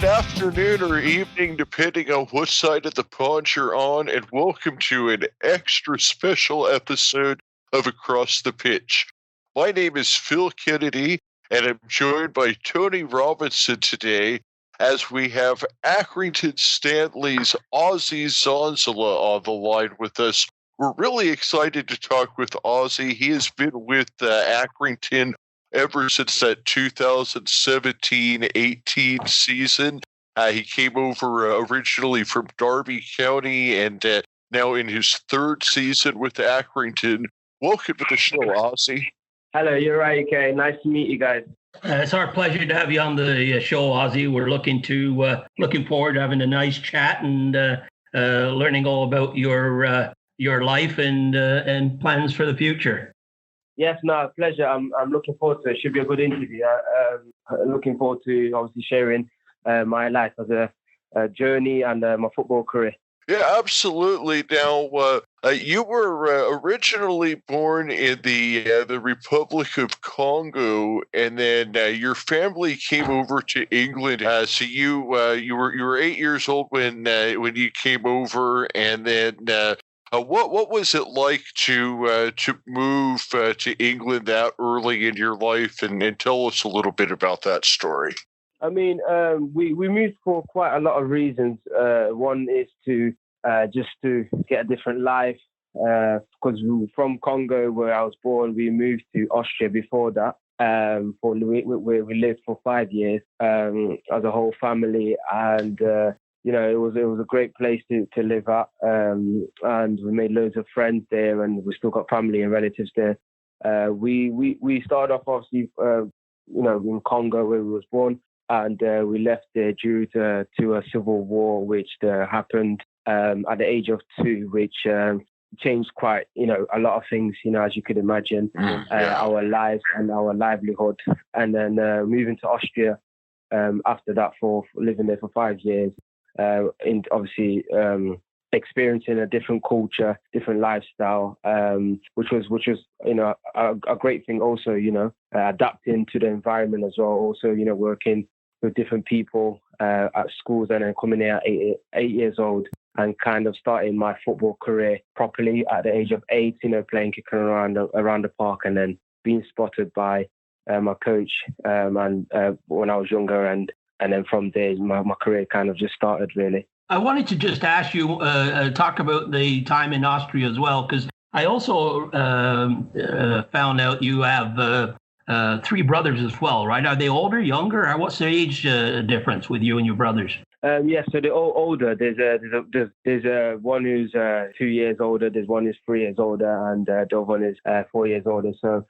good afternoon or evening, depending on what side of the pond you're on, and welcome to an extra special episode of Across the Pitch. My name is Phil Kennedy, and I'm joined by Tony Robinson today as we have Accrington Stanley's Ozzie Zanzala on the line with us. We're really excited to talk with Ozzie. He has been with Accrington ever since that 2017-18 season. He came over originally from Derby County and now in his third season with Accrington. Welcome to the show, Ozzie. Hello, you're right, okay. Nice to meet you guys. It's our pleasure to have you on the show, Ozzie. We're looking forward to having a nice chat and learning all about your life and plans for the future. Yes, no, pleasure. I'm looking forward to it. Should be a good interview. Looking forward to obviously sharing my life as a journey and my football career. Yeah, absolutely. Now, you were originally born in the Republic of Congo, and then your family came over to England. So you were 8 years old when you came over, and then what was it like to move to England that early in your life, and tell us a little bit about that story. I mean, we moved for quite a lot of reasons. One is to just to get a different life, because from Congo, where I was born, we moved to Austria before that. We lived for 5 years as a whole family, and it was a great place to live at, and we made loads of friends there, and we still got family and relatives there. We started off obviously, in Congo where we was born, and we left there due to a civil war which happened at the age of 2, which changed quite a lot of things, as you could imagine, our lives and our livelihood, and then moving to Austria after that for living there for 5 years. Obviously experiencing a different culture, different lifestyle, which was a great thing. Also, adapting to the environment as well. Also, working with different people at schools, and then coming here at eight years old and kind of starting my football career properly at the age of 8. Playing, kicking around the park, and then being spotted by my coach and when I was younger, and then from there, my career kind of just started, really. I wanted to just ask you, talk about the time in Austria as well, because I also found out you have 3 brothers as well, right? Are they older, younger? Or what's the age difference with you and your brothers? Yeah, so they're all older. There's one who's 2 years older, there's one who's 3 years older, and the other one is 4 years older. So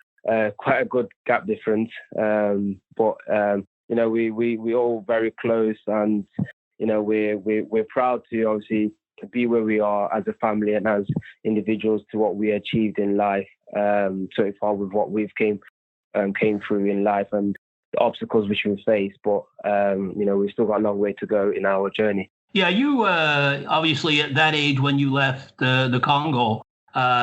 quite a good gap difference. But we all very close, and we're proud to obviously be where we are as a family and as individuals to what we achieved in life so far with what we've came through in life and the obstacles which we face. But we've still got a long way to go in our journey. Yeah, you obviously at that age when you left the Congo,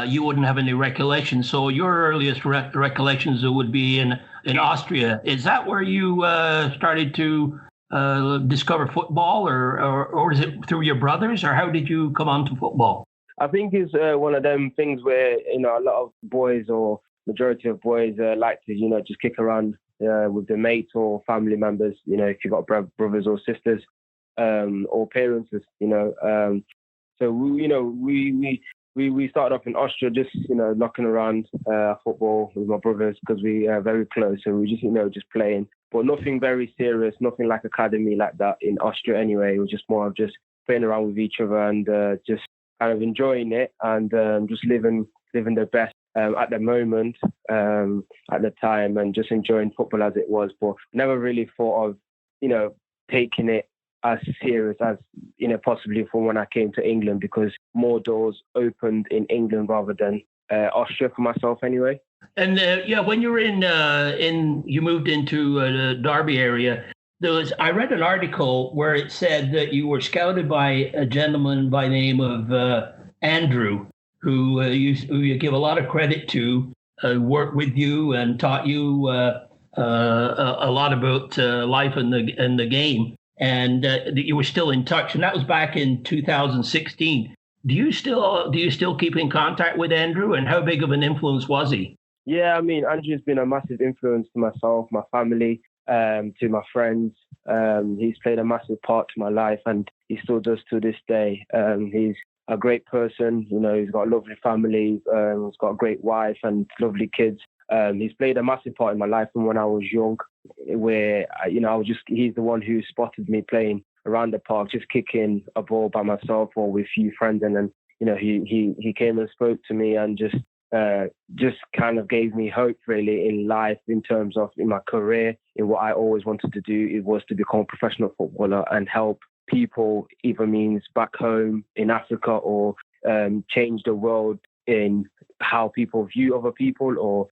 you wouldn't have any recollections. So your earliest recollections would be in Austria. Is that where you started to discover football, or is it through your brothers, or how did you come on to football? I think it's one of them things where a lot of boys, or majority of boys, like to just kick around with their mates or family members. If you've got brothers or sisters or parents, so we started off in Austria, just knocking around football with my brothers, because we are very close, so we just playing, but nothing very serious, nothing like academy like that in Austria anyway. It was just more of just playing around with each other and just kind of enjoying it, and just living the best at the moment, at the time, and just enjoying football as it was, but never really thought of taking it as serious as possibly from when I came to England, because more doors opened in England rather than Austria for myself anyway. And when you were you moved into the Derby area, I read an article where it said that you were scouted by a gentleman by the name of Andrew, who you give a lot of credit to, worked with you and taught you a lot about life and the game. and that you were still in touch, and that was back in 2016. Do you still keep in contact with Andrew, and how big of an influence was he? Yeah, I mean, Andrew's been a massive influence to myself, my family, to my friends. He's played a massive part to my life, and he still does to this day. He's a great person. You know, he's got a lovely family. He's got a great wife and lovely kids. He's played a massive part in my life from when I was young, where, you know, he's the one who spotted me playing around the park, just kicking a ball by myself or with a few friends. And then, you know, he came and spoke to me and just kind of gave me hope really in life, in terms of in my career, in what I always wanted to do. It was to become a professional footballer and help people, either means back home in Africa or change the world in how people view other people, or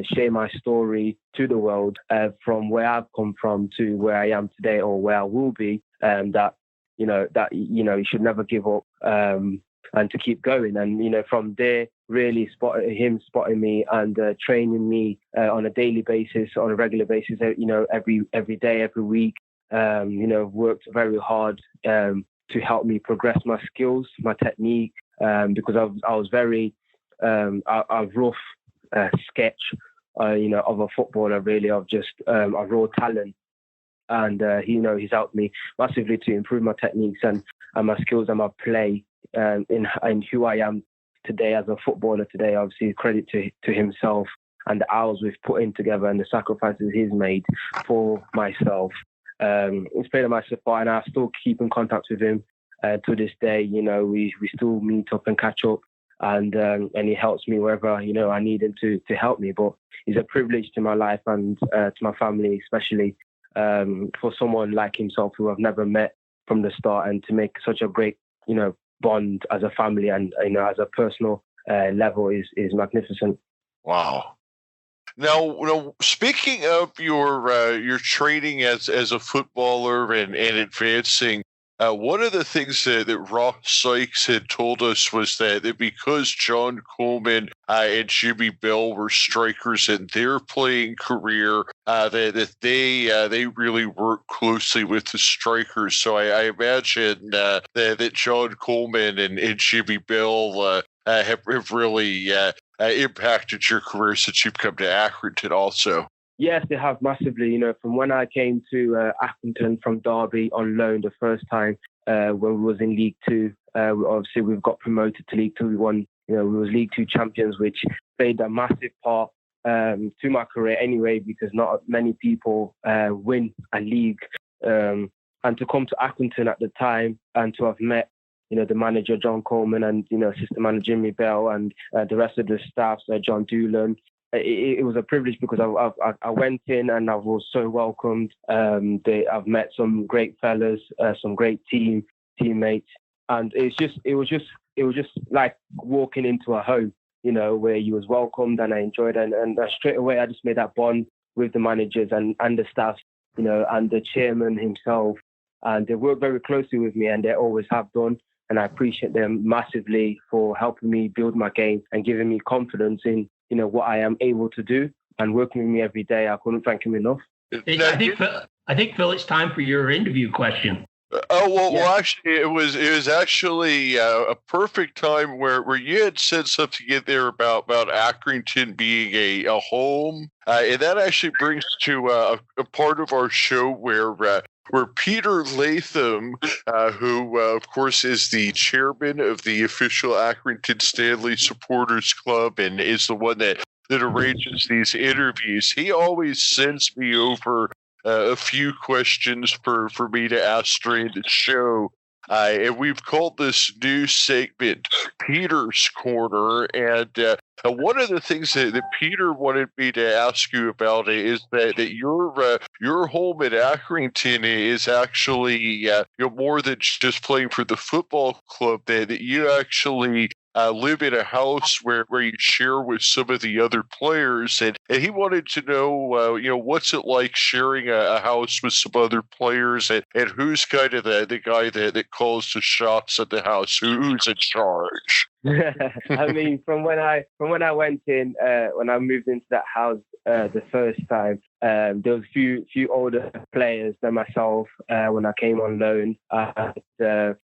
share my story to the world from where I've come from to where I am today or where I will be. That you should never give up and to keep going. And, you know, from there, really spotting me and training me on a daily basis, on a regular basis, you know, every day, every week, you know, worked very hard to help me progress my skills, my technique, because I was very a rough sketch, you know, of a footballer, really, of just a raw talent. And he's helped me massively to improve my techniques and my skills and my play, in who I am today as a footballer today. Obviously, credit to himself and the hours we've put in together and the sacrifices he's made for myself. It's played a massive part, and I still keep in contact with him to this day. You know, we still meet up and catch up, and he helps me wherever, you know, I need him to help me. But he's a privilege to my life and to my family, especially for someone like himself who I've never met from the start, and to make such a great, you know, bond as a family and, you know, as a personal level is magnificent. Wow. Now, speaking of your training as a footballer and advancing, one of the things that Ross Sykes had told us was that because John Coleman and Jimmy Bell were strikers in their playing career, that they really worked closely with the strikers. So I imagine that John Coleman and Jimmy Bell have really impacted your career since you've come to Accrington also. Yes, they have massively. You know, from when I came to Accrington from Derby on loan the first time, when we was in League Two, obviously we've got promoted to League Two. We won, you know, we was League Two champions, which played a massive part to my career anyway, because not many people win a league. And to come to Accrington at the time and to have met, you know, the manager John Coleman and, you know, assistant manager Jimmy Bell and the rest of the staff, John Doolan. It was a privilege because I went in and I was so welcomed. I've met some great fellas, some great teammates, and it was just like walking into a home, you know, where you was welcomed, and I enjoyed it. And straight away I just made that bond with the managers and the staff, you know, and the chairman himself, and they work very closely with me, and they always have done. And I appreciate them massively for helping me build my game and giving me confidence in, you know, what I am able to do, and working with me every day. I couldn't thank him enough. I think, Phil, it's time for your interview question. Well, actually, it was actually a perfect time where you had said something in there about Accrington being a home, and that actually brings to a part of our show where Peter Latham, who of course is the chairman of the official Accrington Stanley Supporters Club and is the one that arranges these interviews, he always sends me over a few questions for me to ask during the show. And we've called this new segment Peter's Corner. And one of the things that Peter wanted me to ask you about is that your home at Accrington is actually more than just playing for the football club. That you actually live in a house where you share with some of the other players, and he wanted to know what's it like sharing a house with some other players, and who's kind of the guy that calls the shots at the house, who's in charge. I mean, from when I went in, when I moved into that house the first time, there was a few older players than myself when I came on loan. There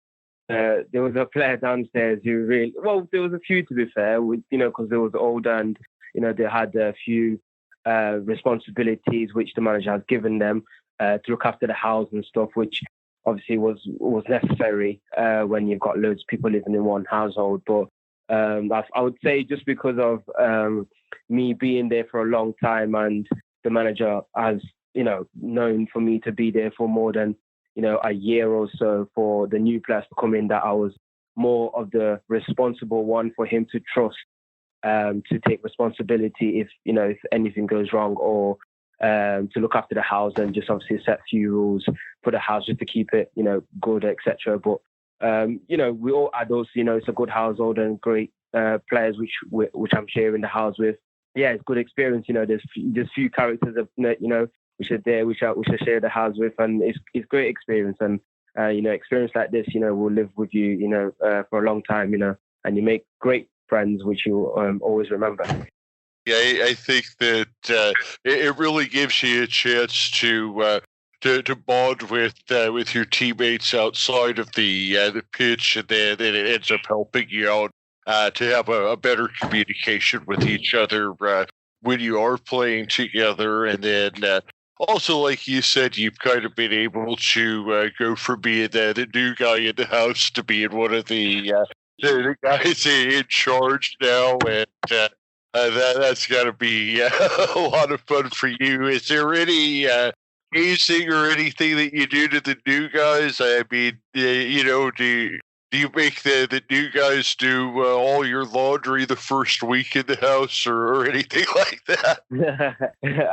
was a player downstairs who really, well, there was a few to be fair, because they was older and, they had a few responsibilities which the manager has given them to look after the house and stuff, which obviously was necessary when you've got loads of people living in one household. But I would say just because of me being there for a long time and the manager has, known for me to be there for more than, a year or so for the new players to come in, that I was more of the responsible one for him to trust to take responsibility if anything goes wrong, or to look after the house and just obviously set a few rules for the house just to keep it, good, etc. But, we all adults, it's a good household and great players which I'm sharing the house with. Yeah, it's good experience. There's few characters of, which are there, which I share the house with, and it's great experience. And experience like this, will live with you, for a long time, and you make great friends, which you always remember. Yeah, I think that it really gives you a chance to bond with your teammates outside of the pitch, and then it ends up helping you out to have a better communication with each other when you are playing together. And then also, like you said, you've kind of been able to go from being the new guy in the house to being one of the guys in charge now, and that's got to be a lot of fun for you. Is there any hazing or anything that you do to the new guys? I mean, do you make the new guys do all your laundry the first week in the house or anything like that?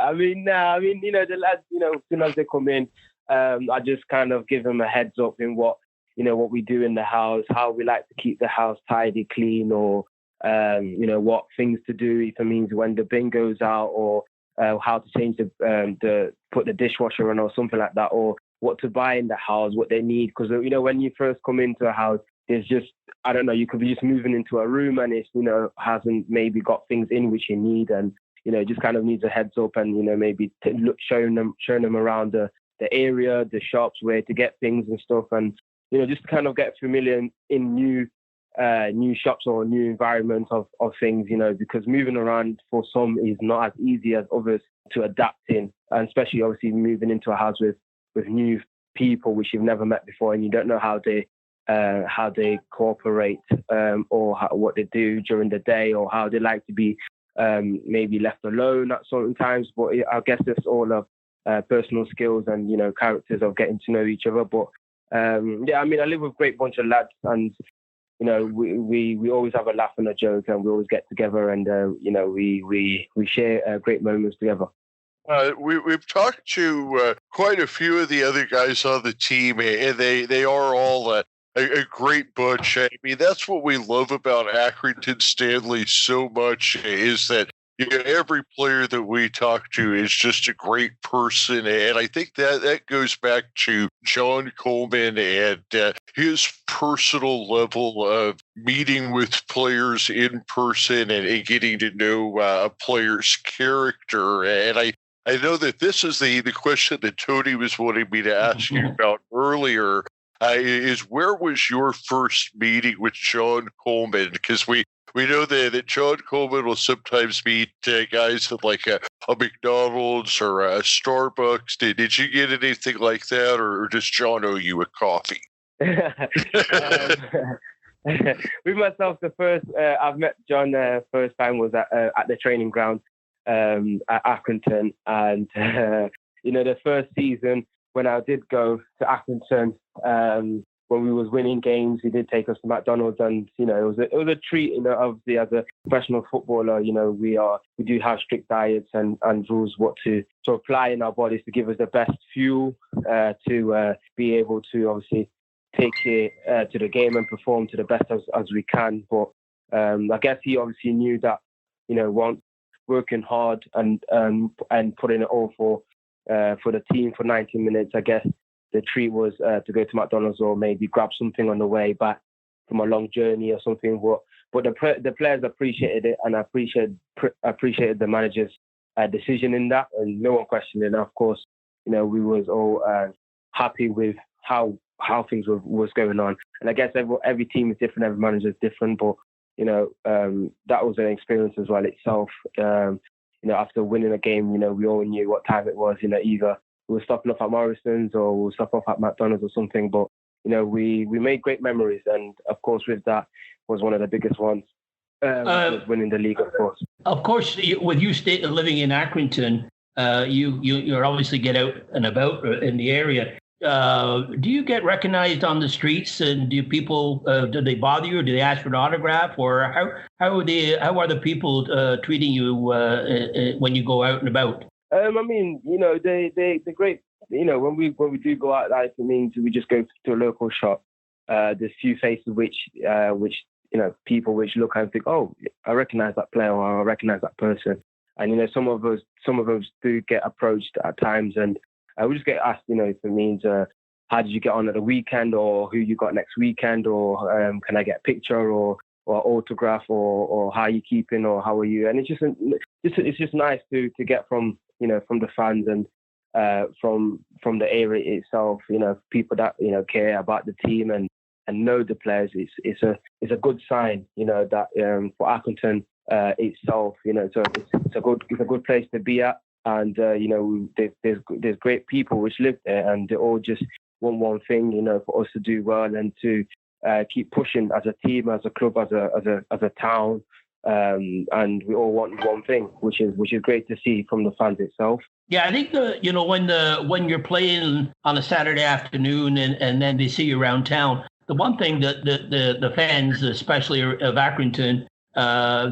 I mean, the lads, as soon as they come in, I just kind of give them a heads up in what we do in the house, how we like to keep the house tidy, clean, or, what things to do if it means when the bin goes out, or how to change put the dishwasher on or something like that, or what to buy in the house, what they need. Because, when you first come into a house, there's just, I don't know, you could be just moving into a room and it's, hasn't maybe got things in which you need, and, just kind of needs a heads up and, maybe showing them around the area, the shops, where to get things and stuff. And, just to kind of get familiar in new shops or new environments of things, because moving around for some is not as easy as others to adapt in, and especially obviously moving into a house with new people which you've never met before, and you don't know how they cooperate, or what they do during the day, or how they like to be maybe left alone at certain times. But I guess it's all of personal skills and characters of getting to know each other. But I live with a great bunch of lads, and we always have a laugh and a joke, and we always get together, and we share great moments together. We've talked to quite a few of the other guys on the team, and they are all a great bunch. I mean, that's what we love about Accrington Stanley so much, is that every player that we talk to is just a great person. And I think that goes back to John Coleman and his personal level of meeting with players in person and getting to know a player's character. And I know that this is the question that Tony was wanting me to ask you about earlier, is where was your first meeting with John Coleman? Because we know that John Coleman will sometimes meet guys at like a McDonald's or a Starbucks. Did you get anything like that, or does John owe you a coffee? With myself, the first I've met John first time was at the training ground at Accrington, and the first season when I did go to Accrington, when we was winning games, he did take us to McDonald's, and it was a treat. Obviously as a professional footballer, we do have strict diets and rules what to apply in our bodies to give us the best fuel to be able to obviously take it to the game and perform to the best as we can. But I guess he obviously knew that once working hard and putting it all for the team for 90 minutes, I guess the treat was to go to McDonald's or maybe grab something on the way back from a long journey or something. But the players appreciated it, and I appreciated the managers decision in that, and no one questioned it. And of course, we was all happy with how things was going on. And I guess every team is different, every manager is different, but that was an experience as well itself. After winning a game, we all knew what time it was. Either we were stopping off at Morrison's or we were stopping off at McDonald's or something. But we made great memories, and of course, with that was one of the biggest ones. Was winning the league, of course. Of course, with you living in Accrington, you're obviously get out and about in the area. Do you get recognized on the streets, and do people do they bother you, or do they ask for an autograph, or how are the people treating you when you go out and about? They're great. When we do go out, it means we just go to a local shop. There's few faces which people which look and think, oh, I recognize that player, or I recognize that person. And some of us do get approached at times, and we just get asked, if it means how did you get on at the weekend, or who you got next weekend, or can I get a picture or autograph, or how are you keeping, or how are you? And it's just nice to get from from the fans and from the area itself. People that care about the team and know the players. It's a good sign. That for Accrington itself. So it's a good place to be at. And, there's great people which live there, and they all just want one thing, for us to do well and to keep pushing as a team, as a club, as a town. And we all want one thing, which is great to see from the fans itself. Yeah, I think when you're playing on a Saturday afternoon and then they see you around town, the one thing that the fans, especially of Accrington,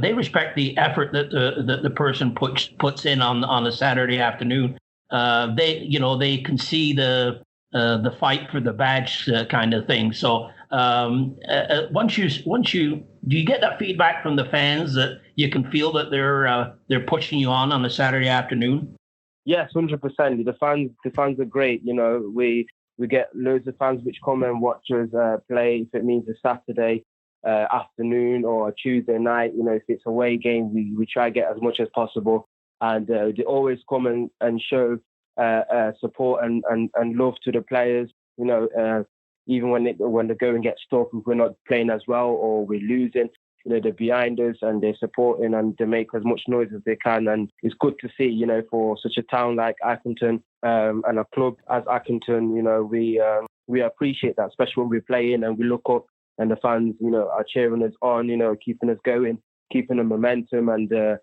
they respect the effort that the person puts in on a Saturday afternoon. They can see the fight for the badge kind of thing. So once you do you get that feedback from the fans that you can feel that they're pushing you on a Saturday afternoon? Yes, 100%. The fans are great. We get loads of fans which come and watch us play. If it means a Saturday afternoon or a Tuesday night, if it's a away game, we try to get as much as possible, and they always come and show support and love to the players. Even when the going gets tough, if we're not playing as well or we're losing, they're behind us and they're supporting and they make as much noise as they can. And it's good to see, for such a town like Accrington and a club as Accrington, we appreciate that, especially when we're playing and we look up and the fans, are cheering us on, keeping us going, keeping the momentum and the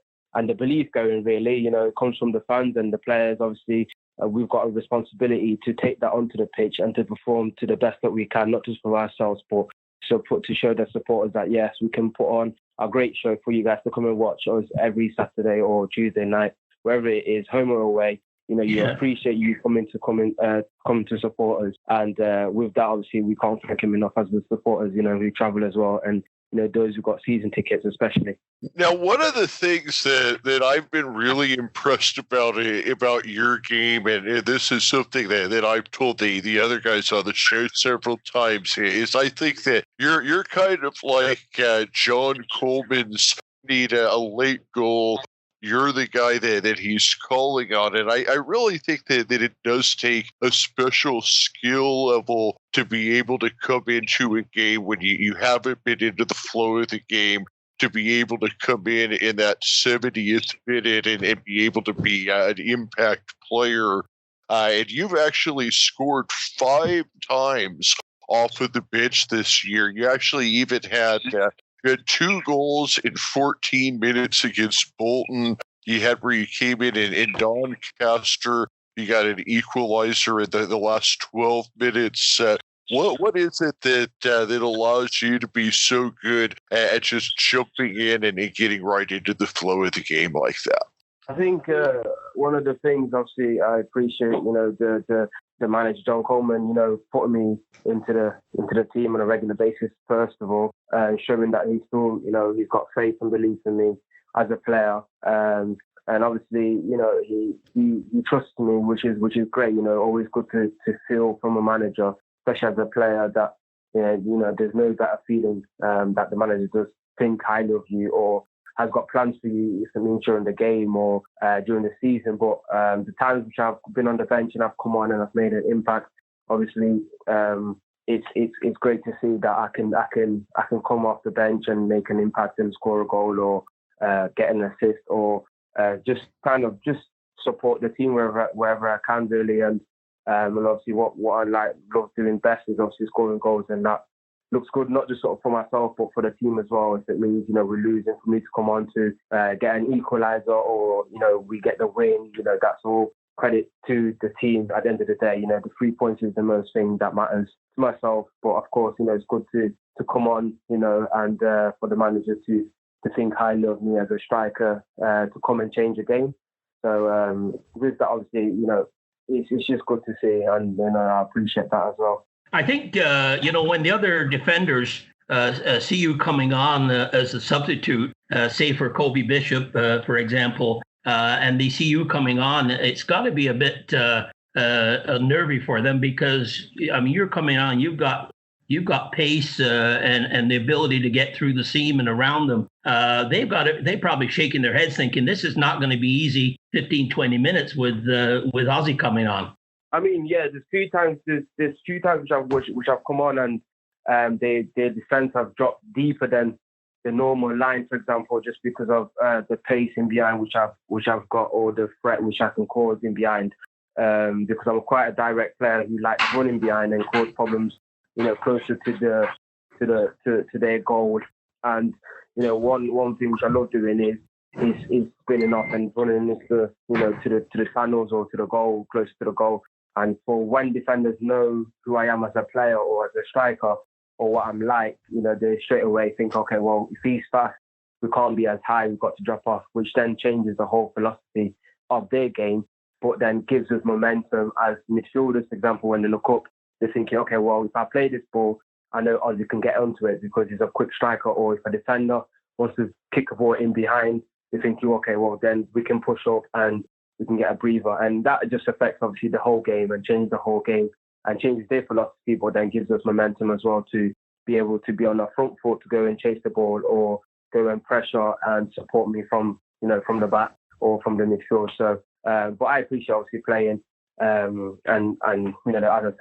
belief going, really. It comes from the fans and the players. Obviously, we've got a responsibility to take that onto the pitch and to perform to the best that we can, not just for ourselves, but to show the supporters that, yes, we can put on a great show for you guys to come and watch us every Saturday or Tuesday night, wherever it is, home or away. You appreciate you coming to support us. And with that, obviously, we can't thank him enough as the supporters, who travel as well. And, those who've got season tickets especially. Now, one of the things that I've been really impressed about your game, and this is something that I've told the other guys on the show several times, is I think that you're kind of like John Coleman's need a late goal. You're the guy that he's calling on. And I really think that it does take a special skill level to be able to come into a game when you haven't been into the flow of the game, to be able to come in that 70th minute and be able to be an impact player. And you've actually scored 5 times off of the bench this year. You actually even had... You had 2 goals in 14 minutes against Bolton. You had where you came in Doncaster. You got an equalizer in the last 12 minutes. What is it that allows you to be so good at just jumping in and getting right into the flow of the game like that? I think one of the things, obviously, I appreciate, the manager John Coleman, putting me into the team on a regular basis, first of all, and showing that he's still, he's got faith and belief in me as a player. And obviously, he trusts me, which is great. Always good to feel from a manager, especially as a player, that there's no better feeling that the manager does think highly of you or has got plans for you, during the game or during the season. But the times which I've been on the bench and I've come on and I've made an impact, obviously, it's great to see that I can come off the bench and make an impact and score a goal or get an assist or just support the team wherever I can really. And obviously what I love doing best is obviously scoring goals, and that looks good not just sort of for myself but for the team as well. If it means we're losing, for me to come on to get an equaliser or we get the win, that's all credit to the team. At the end of the day, the 3 points is the most thing that matters to myself. But of course, it's good to come on, and for the manager to think highly of me as a striker to come and change the game. So with that, obviously, it's just good to see, and I appreciate that as well. I think, when the other defenders see you coming on as a substitute, say for Kobe Bishop, for example, and they see you coming on, it's got to be a bit nervy for them because, you're coming on, you've got pace and the ability to get through the seam and around them. They're probably shaking their heads thinking this is not going to be easy 15, 20 minutes with Ozzie coming on. There's few times which I've come on and their defense have dropped deeper than the normal line, for example, just because of the pace in behind which I've got, or the threat which I can cause in behind. Because I'm quite a direct player who likes running behind and cause problems, closer to their goal. And one thing which I love doing is spinning off and running into to the channels or to the goal, closer to the goal. And for when defenders know who I am as a player or as a striker or what I'm like, they straight away think, okay, well, if he's fast, we can't be as high, we've got to drop off, which then changes the whole philosophy of their game, but then gives us momentum as midfielders. For example, when they look up, they're thinking, okay, well, if I play this ball, I know Ozzie can get onto it because he's a quick striker. Or if a defender wants to kick a ball in behind, they're thinking, okay, well, then we can push up and we can get a breather. And that just affects, obviously, the whole game and changes the whole game and changes their philosophy, but then gives us momentum as well to be able to be on our front foot to go and chase the ball or go and pressure and support me from the back or from the midfield. So, but I appreciate obviously playing, and as I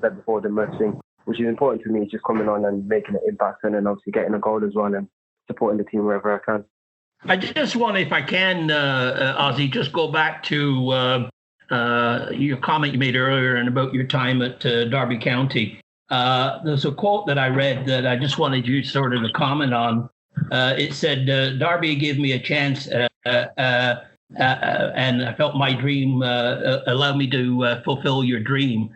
said before, the most thing which is important to me is just coming on and making an impact, and then obviously getting a goal as well and supporting the team wherever I can. I just want, if I can, Ozzie, just go back to your comment you made earlier and about your time at Derby County. There's a quote that I read that I just wanted you sort of to comment on. It said, Derby gave me a chance and I felt my dream allowed me to fulfill your dream.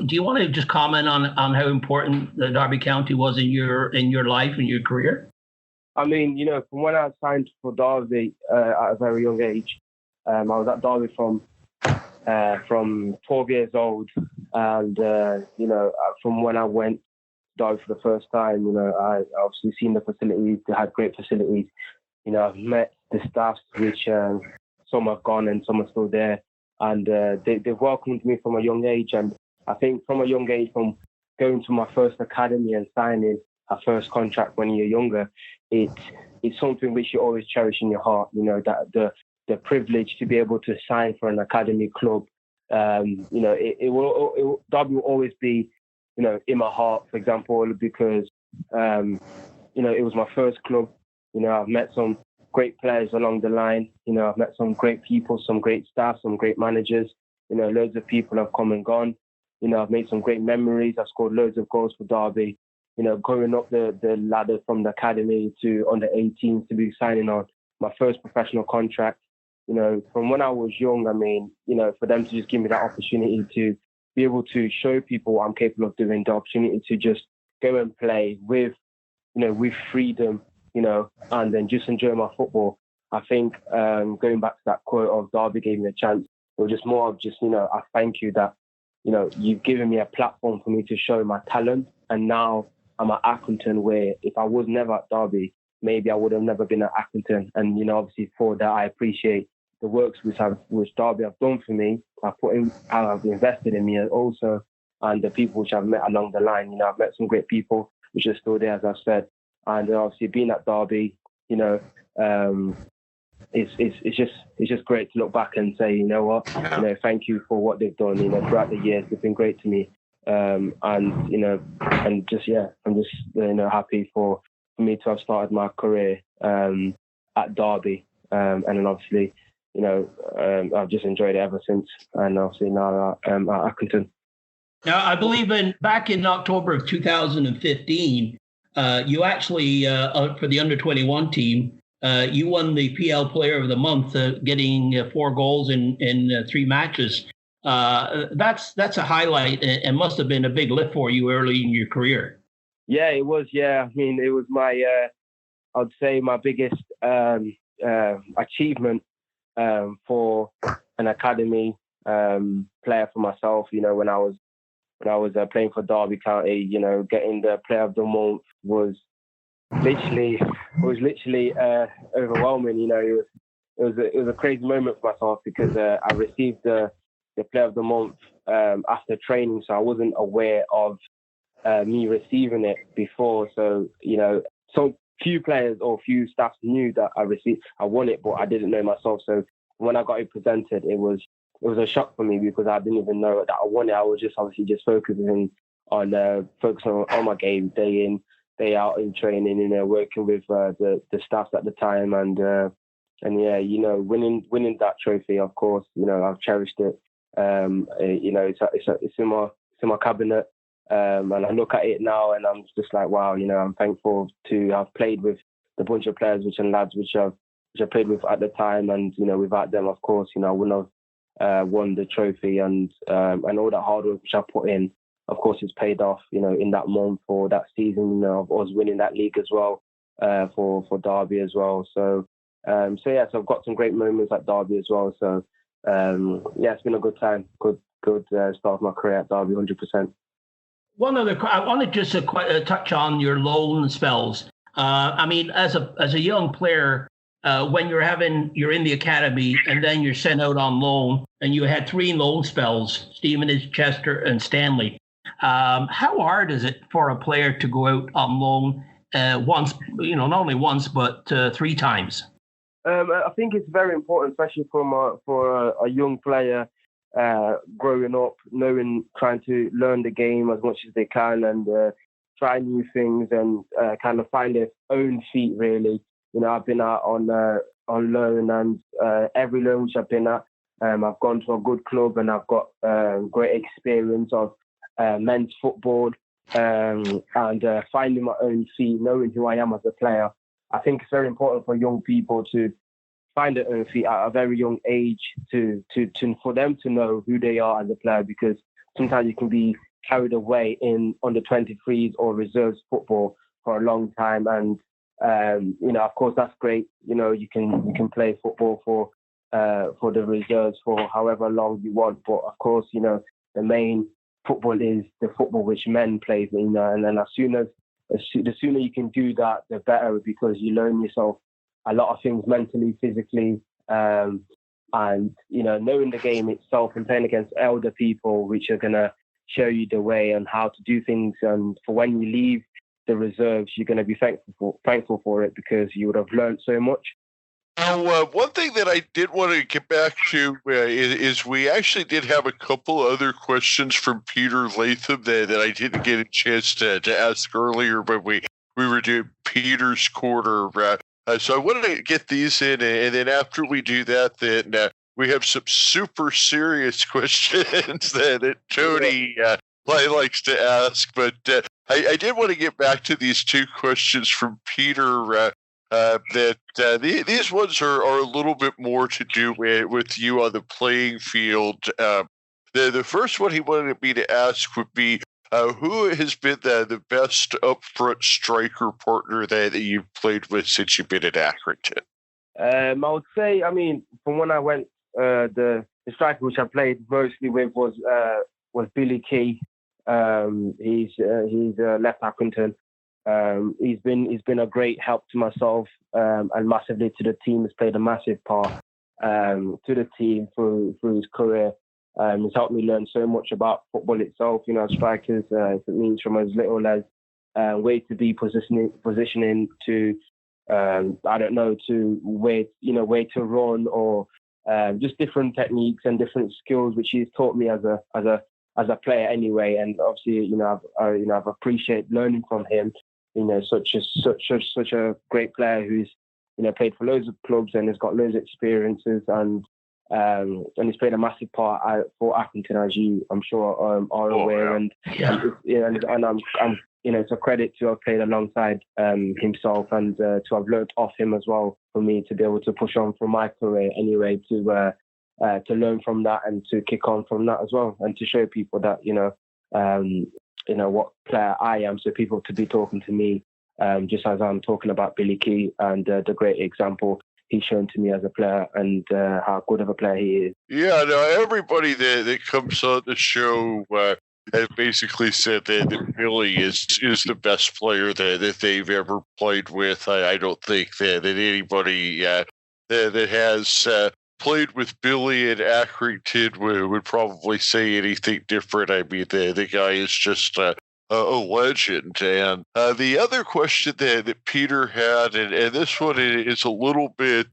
Do you want to just comment on how important the Derby County was in your life and your career? From when I signed for Derby at a very young age, I was at Derby from 12 years old, and from when I went to Derby for the first time, I obviously seen the facilities. They had great facilities. I've met the staff, which some have gone and some are still there, and they've welcomed me from a young age. And I think from a young age, from going to my first academy and signing a first contract when you're younger, it's something which you always cherish in your heart. That the privilege to be able to sign for an academy club. Derby will always be, in my heart, for example, because it was my first club. I've met some great players along the line. I've met some great people, some great staff, some great managers. Loads of people have come and gone. I've made some great memories. I've scored loads of goals for Derby. Going up the ladder from the academy to under 18 to be signing on my first professional contract. From when I was young, for them to just give me that opportunity to be able to show people what I'm capable of doing, the opportunity to just go and play with freedom, and then just enjoy my football. I think going back to that quote of Derby gave me a chance, it was just more of just, I thank you that, you've given me a platform for me to show my talent. And now I'm at Accrington, where if I was never at Derby, maybe I would have never been at Accrington. And, obviously for that, I appreciate the works which Derby have done for me. How I've invested in me also, and the people which I've met along the line. I've met some great people which are still there, as I've said. And obviously being at Derby, It's just great to look back and say, you know what, thank you for what they've done. Throughout the years, they've been great to me, and I'm just happy for me to have started my career at Derby, and then obviously, I've just enjoyed it ever since, and obviously now at Accrington. Now, I believe back in October of 2015, you actually, for the under-21 team, you won the PL Player of the Month, getting 4 goals in 3 matches. That's a highlight, and must have been a big lift for you early in your career. Yeah, it was. Yeah, I mean, it was my, I'd say my biggest achievement for an academy player for myself. When I was playing for Derby County, getting the Player of the Month was literally overwhelming. It was a crazy moment for myself because I received the Player of the Month after training, so I wasn't aware of me receiving it before. So so few players or few staff knew that I won it, but I didn't know myself. So when I got it presented, it was a shock for me because I didn't even know that I won it. I was just focusing on my game day in, day out in training, working with the staff at the time, and winning that trophy. Of course, I've cherished it. It's in my cabinet, and I look at it now, and I'm just like, wow. I'm thankful to have played with the bunch of players which I played with at the time, and without them, of course, I wouldn't have won the trophy, and all that hard work which I put in, of course, it's paid off, in that month or that season, of us winning that league as well, for Derby as well. So I've got some great moments at Derby as well. So it's been a good time, good start of my career at Derby, 100%. I want to just touch on your loan spells. I mean, as a young player, when you're in the academy and then you're sent out on loan, and you had 3 loan spells, Stevenage, Chester, and Stanley. How hard is it for a player to go out on loan once, not only once, but 3 times? I think it's very important, especially for a young player growing up, trying to learn the game as much as they can, and try new things, and kind of find their own feet, really. I've been out on loan, and every loan which I've been at, I've gone to a good club, and I've got great experience of men's football, and finding my own feet, knowing who I am as a player. I think it's very important for young people to find their own feet at a very young age, for them to know who they are as a player, because sometimes you can be carried away in under 23s or reserves football for a long time, and of course that's great. You can play football for the reserves for however long you want, but of course the main football is the football which men play, and then the sooner you can do that, the better, because you learn yourself a lot of things mentally, physically, and knowing the game itself and playing against elder people which are gonna show you the way and how to do things, and for when you leave the reserves, you're going to be thankful for it, because you would have learned so much. Now, one thing that I did want to get back to is we actually did have a couple other questions from Peter Latham that I didn't get a chance to ask earlier, but we were doing Peter's Corner. So I wanted to get these in, and then after we do that, then we have some super serious questions that Tony likes to ask. But I did want to get back to these 2 questions from Peter. These ones are a little bit more to do with you on the playing field. The first one he wanted me to ask would be, who has been the best upfront striker partner that you've played with since you've been at Accrington? I would say, from when I went, the striker which I played mostly with was Billy Key. He's left Accrington. He's been a great help to myself, and massively to the team. He's played a massive part to the team through his career. He's helped me learn so much about football itself. Strikers, it means from as little as way to be positioning to I don't know, to where to run, or just different techniques and different skills which he's taught me as a player anyway. And obviously, I've appreciated learning from him. Such a great player who's played for loads of clubs and has got loads of experiences, and he's played a massive part for Accrington, as you I'm sure are aware. Yeah. And I'm it's a credit to have played alongside himself, and to have learnt off him as well, for me to be able to push on from my career anyway, to learn from that and to kick on from that as well, and to show people that what player I am, so people to be talking to me just as I'm talking about Billy Key, and the great example he's shown to me as a player, and how good of a player he is. Yeah, no, everybody that comes on the show has basically said that Billy is the best player that they've ever played with. I don't think that anybody that has played with Billy in Accrington would probably say anything different. I mean, the guy is just a legend. And the other question that Peter had, and this one is a little bit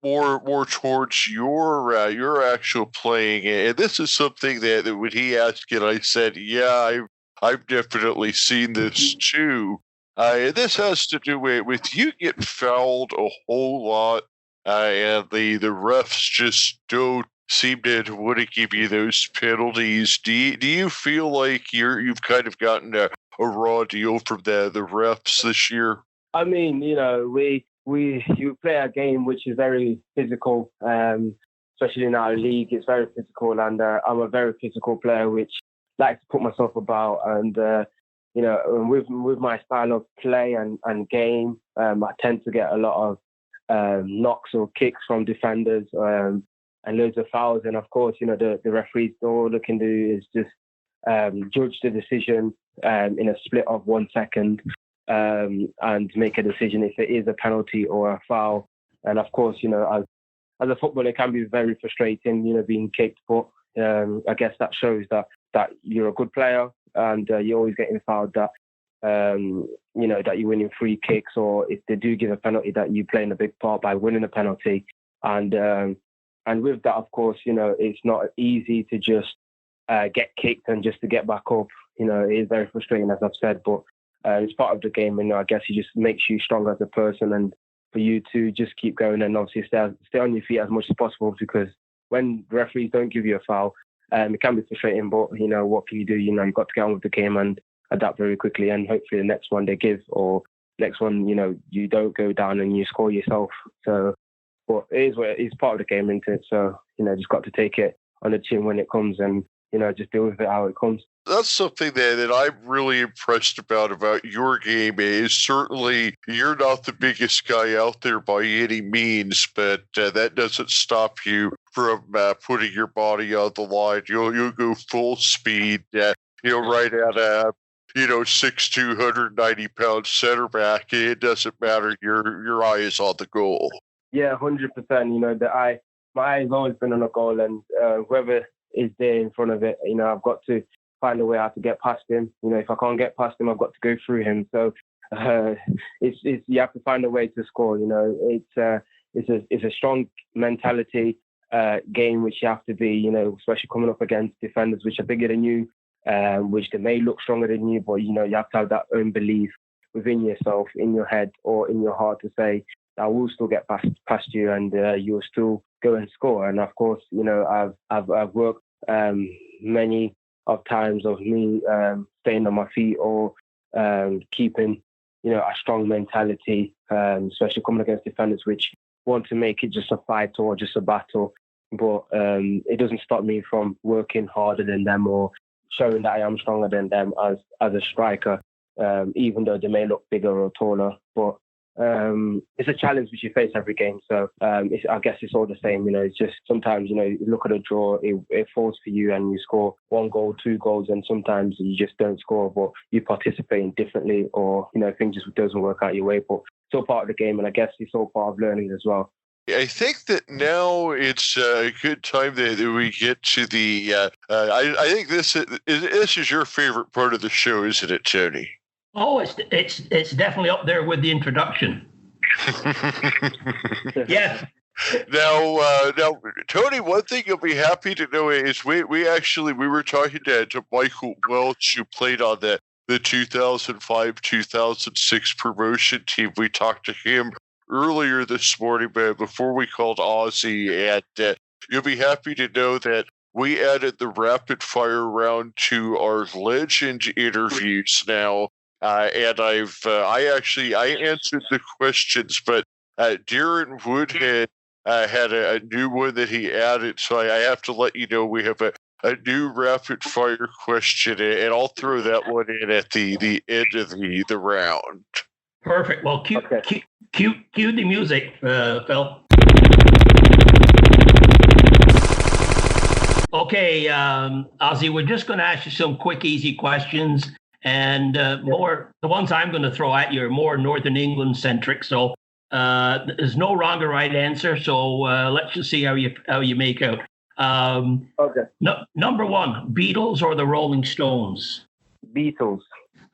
more towards your actual playing, and this is something that when he asked it, I said, yeah, I've definitely seen this too. And this has to do with you getting fouled a whole lot, and the refs just don't seem to want to give you those penalties. Do you feel like you've kind of gotten a raw deal from the refs this year? I mean, you play a game which is very physical, especially in our league. It's very physical, and I'm a very physical player, which likes to put myself about. And with my style of play and game, I tend to get a lot of knocks or kicks from defenders, and loads of fouls. And of course, the referees, all they can do is just judge the decision in a split of 1 second, and make a decision if it is a penalty or a foul. And of course, as a footballer, it can be very frustrating, being kicked. But I guess that shows that you're a good player, and you're always getting fouled, that that you're winning free kicks, or if they do give a penalty, that you playing a big part by winning a penalty. And with that, of course, it's not easy to just get kicked and just to get back up. It is very frustrating, as I've said, but it's part of the game, and I guess it just makes you stronger as a person, and for you to just keep going and obviously stay on your feet as much as possible, because when the referees don't give you a foul, it can be frustrating, but what can you do? You've got to get on with the game and adapt very quickly, and hopefully the next one they give, or next one, you don't go down and you score yourself. So, but it's part of the game, isn't it? So, just got to take it on the chin when it comes, and just deal with it how it comes. That's something that I'm really impressed about your game. Is certainly you're not the biggest guy out there by any means, but that doesn't stop you from putting your body on the line. You'll go full speed, right at a 6'2", 190-pound center back. It doesn't matter. Your eye is on the goal. Yeah, 100%. My eye has always been on a goal, and whoever is there in front of it, I've got to find a way how to get past him. If I can't get past him, I've got to go through him. So it's you have to find a way to score. It's a strong mentality game, which you have to be. Especially coming up against defenders which are bigger than you, which they may look stronger than you, but you have to have that own belief within yourself, in your head or in your heart, to say, I will still get past you, and you'll still go and score. And of course, I've worked many of times of me staying on my feet, or keeping a strong mentality, especially coming against defenders which want to make it just a fight or just a battle. But it doesn't stop me from working harder than them, or showing that I am stronger than them as a striker, even though they may look bigger or taller. But it's a challenge which you face every game. So I guess it's all the same. It's just sometimes, you look at a draw, it falls for you and you score 1 goal, 2 goals, and sometimes you just don't score, but you participate differently, or, things just doesn't work out your way. But it's all part of the game, and I guess it's all part of learning as well. I think that now it's a good time that we get to the. I think this is your favorite part of the show, isn't it, Tony? Oh, it's definitely up there with the introduction. Yeah. Now, Tony, one thing you'll be happy to know is we were talking to Michael Welch, who played on the 2005-2006 promotion team. We talked to him earlier this morning, but before we called Ozzie, and you'll be happy to know that we added the rapid fire round to our legend interviews now, and I answered the questions, but Darren Woodhead had a new one that he added, so I have to let you know we have a new rapid fire question, and I'll throw that one in at the end of the round. Perfect. Well, cue the music, Phil. Okay, Ozzie, we're just going to ask you some quick, easy questions, and the ones I'm going to throw at you are more Northern England centric. So there's no wrong or right answer. So let's just see how you make out. Okay. Number one, Beatles or the Rolling Stones? Beatles.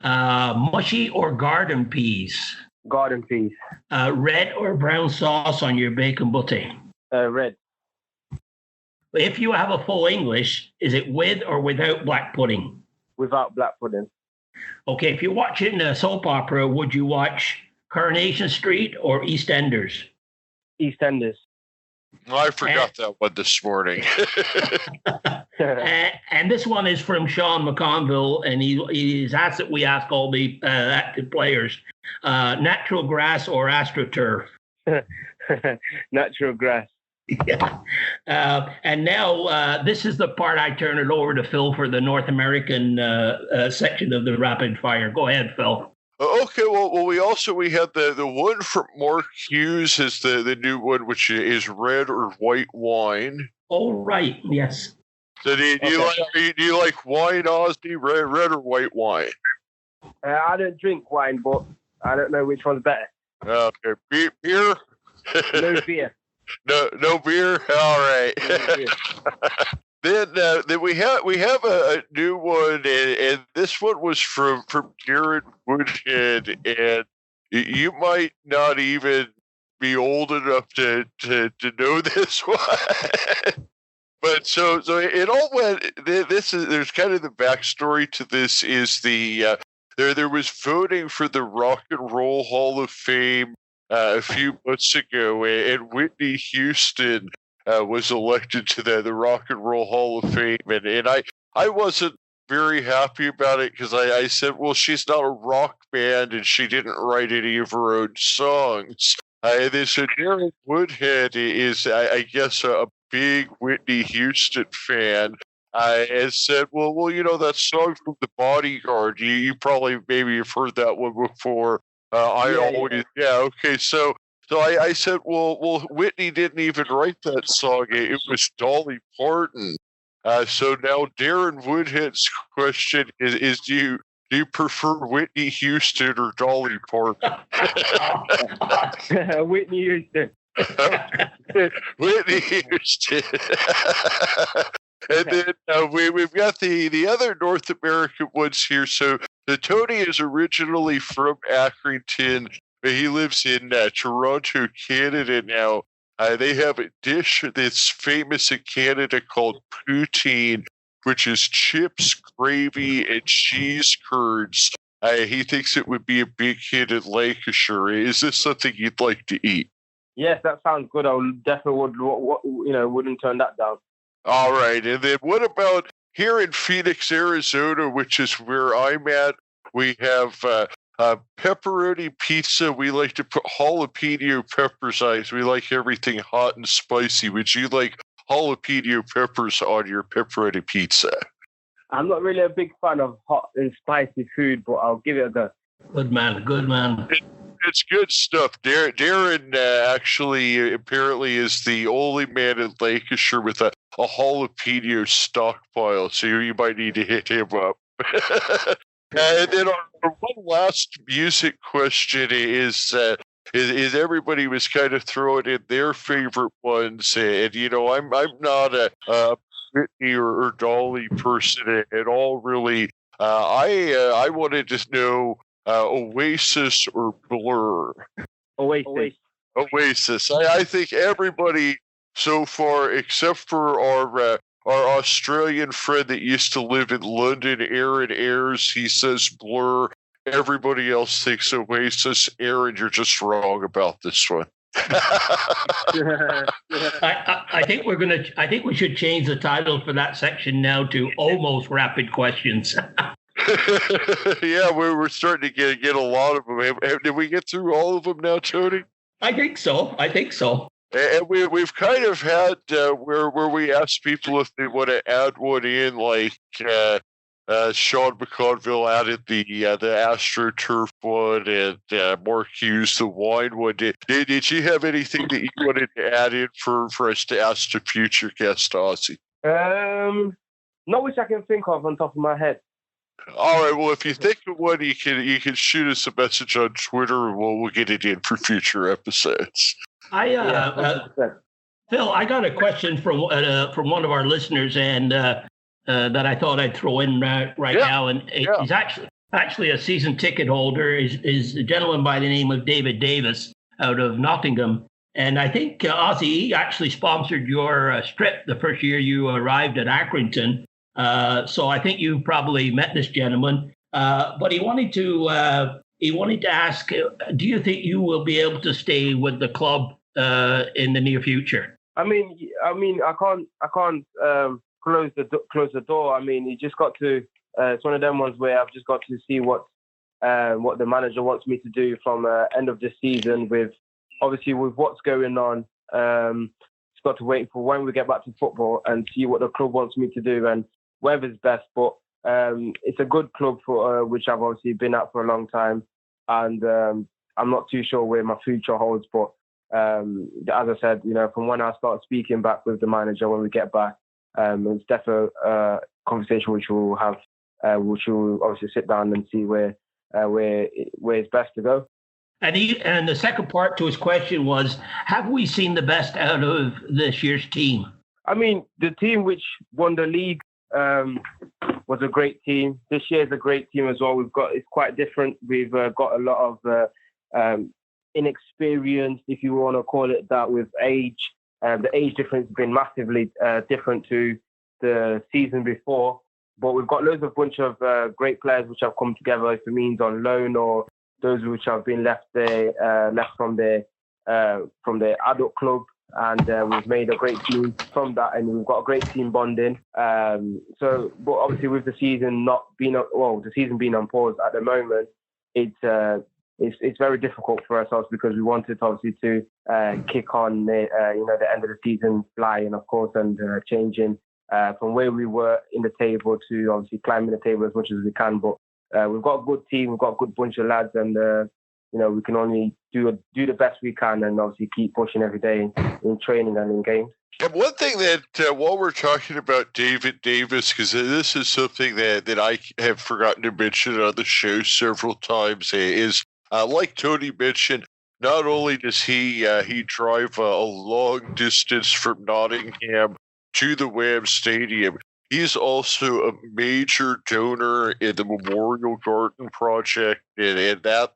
Mushy or garden peas? Garden peas. Red or brown sauce on your bacon butty? Red. If you have a full English, is it with or without black pudding? Without black pudding. Okay, if you're watching a soap opera, would you watch Coronation Street or EastEnders? EastEnders. I forgot that one this morning. And this one is from Sean McConville, and he's asked that we ask all the active players, natural grass or AstroTurf? Natural grass. Yeah. And now this is the part I turn it over to Phil for the North American section of the rapid fire. Go ahead, Phil. Okay, well, we had the one from Mark Hughes is the new one, which is red or white wine. Oh, right, yes. So do you like wine, Ozzie? Red or white wine? I don't drink wine, but I don't know which one's better. Okay, beer? No beer. No beer. All right. Then we have a new one, and this one was from Garrett Woodhead, and you might not even be old enough to know this one. But so it all went. There's kind of the backstory to this is there was voting for the Rock and Roll Hall of Fame a few months ago, and Whitney Houston was elected to the Rock and Roll Hall of Fame, and I wasn't very happy about it because I said, well, she's not a rock band and she didn't write any of her own songs. They said Darren Woodhead is, I guess, a big Whitney Houston fan. And said, well, that song from The Bodyguard, you probably maybe have heard that one before. Okay. So I said, well, Whitney didn't even write that song. It was Dolly Parton. So now Darren Woodhead's question is do you prefer Whitney Houston or Dolly Parton? Whitney Houston. Whitney Houston. And then we've got the other North American ones here. So the Tony is originally from Accrington. He lives in Toronto, Canada now. They have a dish that's famous in Canada called poutine, which is chips, gravy, and cheese curds. He thinks it would be a big hit in Lancashire. Is this something you'd like to eat? Yes, that sounds good. I definitely wouldn't turn that down. All right. And then what about here in Phoenix, Arizona, which is where I'm at? We have pepperoni pizza. We like to put jalapeno peppers on it. We like everything hot and spicy. Would you like jalapeno peppers on your pepperoni pizza? I'm not really a big fan of hot and spicy food, but I'll give it a go. Good man. It's good stuff. Darren actually apparently is the only man in Lancashire with a jalapeno stockpile, so you might need to hit him up. And then our one last music question is everybody was kind of throwing in their favorite ones, and I'm not a Whitney or Dolly person at all, really. I wanted to know Oasis or Blur. Oasis. I think everybody so far, except for our Australian friend that used to live in London, Aaron Ayres, he says Blur. Everybody else thinks Oasis. Aaron, you're just wrong about this one. I think I think we should change the title for that section now to Almost Rapid Questions. Yeah, we're starting to get a lot of them. Did we get through all of them now, Tony? I think so. And we've kind of had where we ask people if they want to add one in, like Sean McConville added the AstroTurf one, and Mark Hughes the wine one. Did you have anything that you wanted to add in for us to ask the future guest, Ozzie? Not which I can think of on top of my head. All right. Well, if you think of one, you can shoot us a message on Twitter, and we'll get it in for future episodes. Phil, I got a question from one of our listeners, and that I thought I'd throw in right now, and he's actually a season ticket holder. Is a gentleman by the name of David Davis out of Nottingham, and I think Ozzie, he actually sponsored your strip the first year you arrived at Accrington. So I think you probably met this gentleman, but he wanted to ask, do you think you will be able to stay with the club in the near future? I mean, I can't close the door. I mean, you just got to. It's one of them ones where I've just got to see what the manager wants me to do from end of the season. With what's going on, just got to wait for when we get back to football and see what the club wants me to do and whatever's best. But it's a good club for which I've obviously been at for a long time, and I'm not too sure where my future holds. But as I said, from when I start speaking back with the manager when we get back, it's definitely a conversation which we'll have, which we'll obviously sit down and see where it's best to go. And the second part to his question was, have we seen the best out of this year's team? I mean, the team which won the league was a great team. This year is a great team as well. It's quite different. We've got a lot of inexperience, if you want to call it that, with age. The age difference has been massively different to the season before. But we've got loads of bunch of great players which have come together, if it means on loan or those which have been left from their adult club, and we've made a great team from that, and we've got a great team bonding. But obviously with the season being on pause at the moment, it's very difficult for us because we wanted obviously to kick on the end of the season flying, of course, and changing from where we were in the table to obviously climbing the table as much as we can. But we've got a good team, we've got a good bunch of lads, and we can only do the best we can, and obviously keep pushing every day in training and in games. And one thing that while we're talking about David Davis, because this is something that I have forgotten to mention on the show several times, is like Tony mentioned, not only does he drive a long distance from Nottingham to the Wham Stadium, he's also a major donor in the Memorial Garden Project, and that,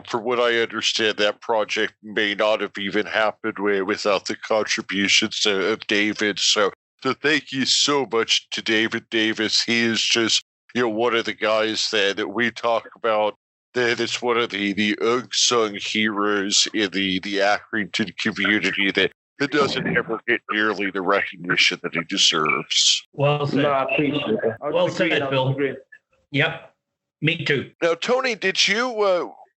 from what I understand, that project may not have even happened without the contributions of David. So thank you so much to David Davis. He is just one of the guys that we talk about. That's one of the unsung heroes in the Accrington community that doesn't ever get nearly the recognition that he deserves. Well said. No, I appreciate it. Well said, Phil. Yep, me too. Now, Tony, did you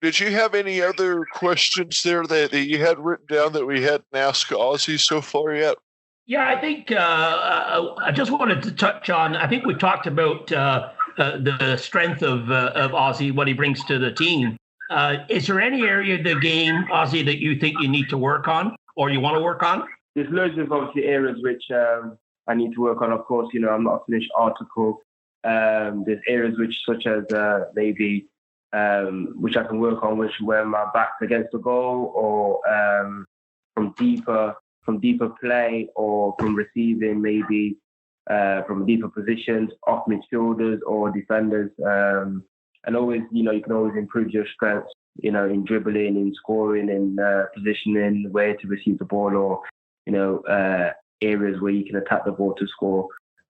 have any other questions there that you had written down that we hadn't asked Ozzie so far yet? Yeah, I think I just wanted to touch on. I think we talked about the strength of Ozzie, what he brings to the team. Is there any area of the game, Ozzie, that you think you need to work on or you want to work on? There's loads of obviously areas which I need to work on. Of course, I'm not a finished article. There's areas such as maybe which I can work on, where my back's against the goal, or from deeper play, or from receiving, maybe from deeper positions, off midfielders or defenders. And always, you can always improve your strengths in dribbling, in scoring, in positioning, where to receive the ball, or areas where you can attack the ball to score,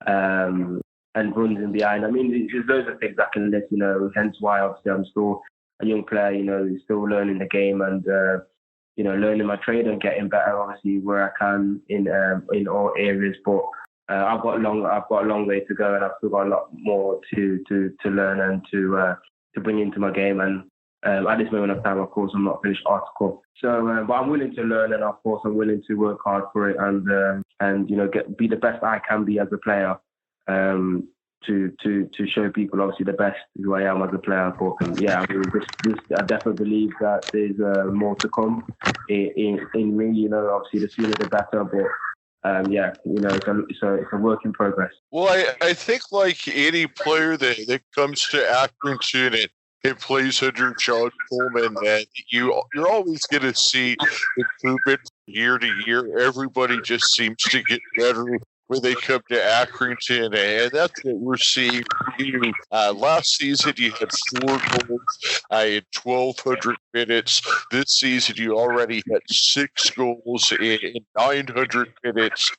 and runs in behind. I mean, there's loads of things I can list. Hence why obviously I'm still a young player. Still learning the game and learning my trade and getting better. Obviously, where I can in all areas, but. I've got a long way to go, and I've still got a lot more to learn and to bring into my game. And at this moment of time, of course, I'm not a finished article. So, but I'm willing to learn, and of course, I'm willing to work hard for it, and be the best I can be as a player. To show people obviously the best who I am as a player. But yeah, I mean, I definitely believe that there's more to come in me. Obviously the sooner the better, but. It's a work in progress. Well, I think like any player that comes to Accrington and plays under John Coleman, that you're always going to see improvement from year to year. Everybody just seems to get better when they come to Accrington, and that's what we're seeing from you. Last season, you had 4 goals in 1,200 minutes. This season, you already had 6 goals in 900 minutes.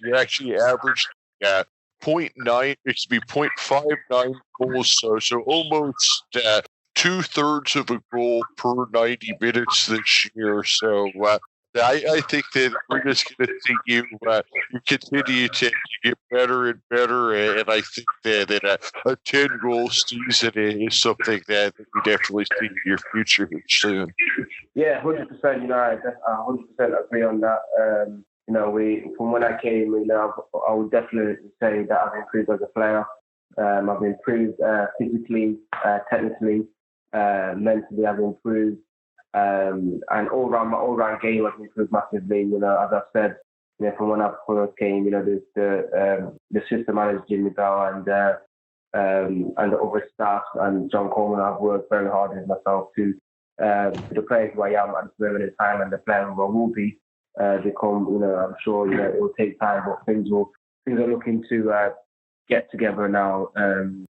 You actually averaged 0.59 goals, so almost 2/3 of a goal per 90 minutes this year. So I think that we're just going to see you continue to get better and better, and I think that a 10-goal season is something that we definitely see in your future soon. Yeah, 100%. I 100% agree on that. From when I came, I would definitely say that I've improved as a player. I've improved physically, technically, mentally. I've improved. And all round game has improved massively. As I've said, from when I first came, there's the system manager Jimmy Bell and the other staff and John Coleman. I've worked very hard with myself to the players who I am at this moment in time and the player who I will be become. I'm sure it will take time, but things are looking to get together now. And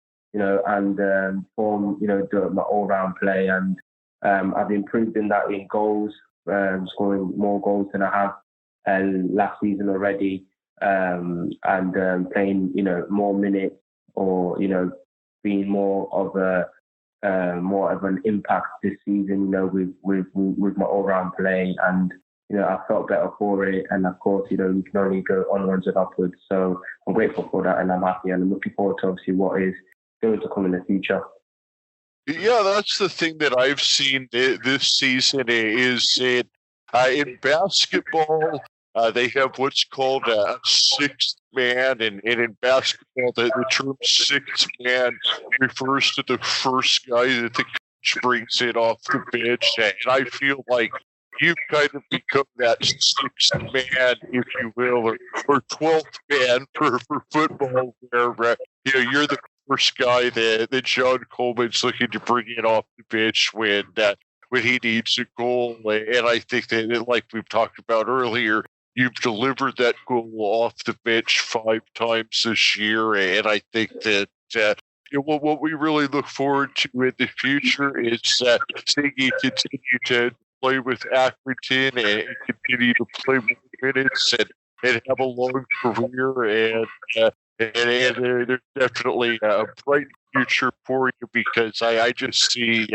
form my all round play and. I've improved in that in goals, scoring more goals than I have last season already, and playing more minutes or being more of an impact this season. With my all round play, and I felt better for it. And of course, you can only go onwards and upwards. So I'm grateful for that, and I'm happy, and I'm looking forward to obviously what is going to come in the future. Yeah, that's the thing that I've seen this season is in basketball, they have what's called a sixth man, and in basketball, the term sixth man refers to the first guy that the coach brings in off the bench, and I feel like you've kind of become that sixth man, if you will, or 12th man for football, where you're the first guy that John Coleman's looking to bring in off the bench when he needs a goal. And I think that, like we've talked about earlier, you've delivered that goal off the bench 5 times this year. And I think that what we really look forward to in the future is seeing you continue to play with Accrington and continue to play more minutes and have a long career. And there's definitely a bright future for you, because I just see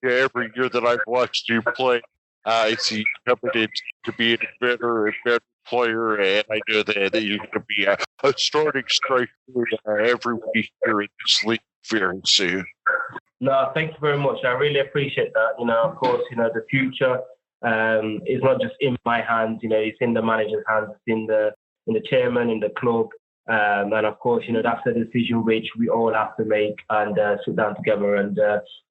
every year that I've watched you play, I see you coming in to be a better and better player, and I know that you're going to be a starting striker every week here in this league very soon. No, thank you very much. I really appreciate that. Of course, the future is not just in my hands. It's in the manager's hands. It's in the chairman, in the club. And of course, that's a decision which we all have to make and sit down together and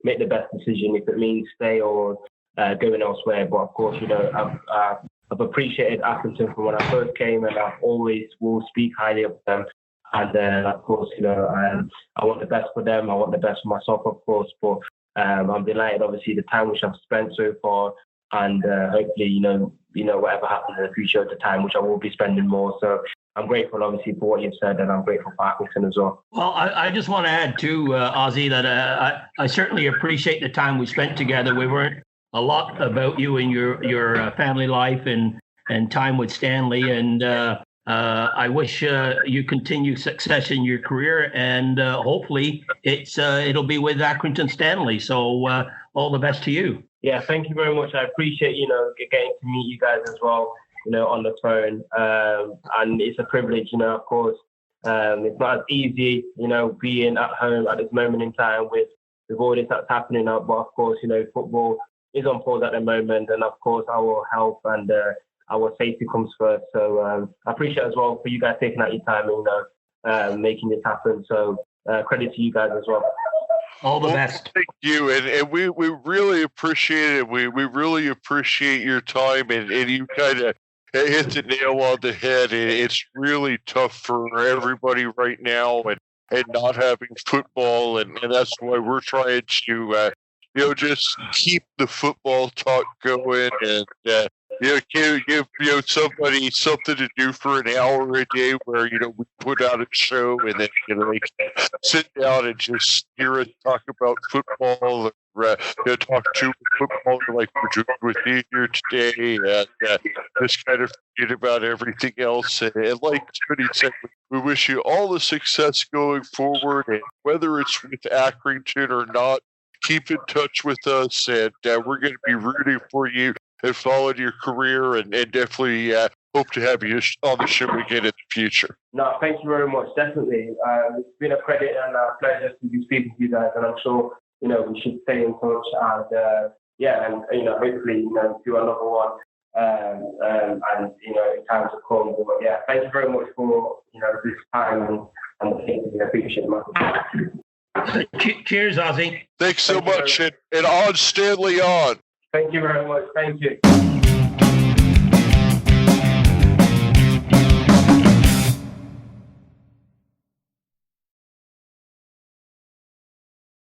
make the best decision, if it means stay or going elsewhere. But of course, I've appreciated Accrington from when I first came, and I always will speak highly of them. And of course, I want the best for them. I want the best for myself, of course. But I'm delighted, obviously, the time which I've spent so far, and hopefully, whatever happens in the future at the time, which I will be spending more. So I'm grateful, obviously, for what you've said, and I'm grateful for Accrington as well. Well, I just want to add too, Ozzie, that I certainly appreciate the time we spent together. We learned a lot about you and your family life and time with Stanley, and I wish you continue success in your career, and hopefully it'll be with Accrington Stanley. So all the best to you. Yeah, thank you very much. I appreciate, getting to meet you guys as well, on the phone. And it's a privilege, of course. It's not as easy, being at home at this moment in time with all this that's happening now. But of course, football is on pause at the moment, and of course our health and our safety comes first. So I appreciate as well for you guys taking out your time and making this happen. So credit to you guys as well. All the best. Thank you, and we really appreciate it. We really appreciate your time, and you kind of hit the nail on the head. It's really tough for everybody right now, and not having football, and that's why we're trying to just keep the football talk going, and give somebody something to do for an hour a day where we put out a show, and then they can sit down and just hear us talk about football, or talk to football like we're doing with you here today, and just kind of forget about everything else. And like Tony said, we wish you all the success going forward, and whether it's with Accrington or not, keep in touch with us, and we're going to be rooting for you and following your career, and definitely hope to have you on the show again in the future. No, thank you very much. Definitely. It's been a credit and a pleasure to be speaking to you guys, and I'm sure, we should stay in touch, and, hopefully, do another one, and, in time to come. But yeah, thank you very much for, this time, and I appreciate it. Cheers, Ozzie. Thanks so much, and on Stanley on. Thank you very much. Thank you.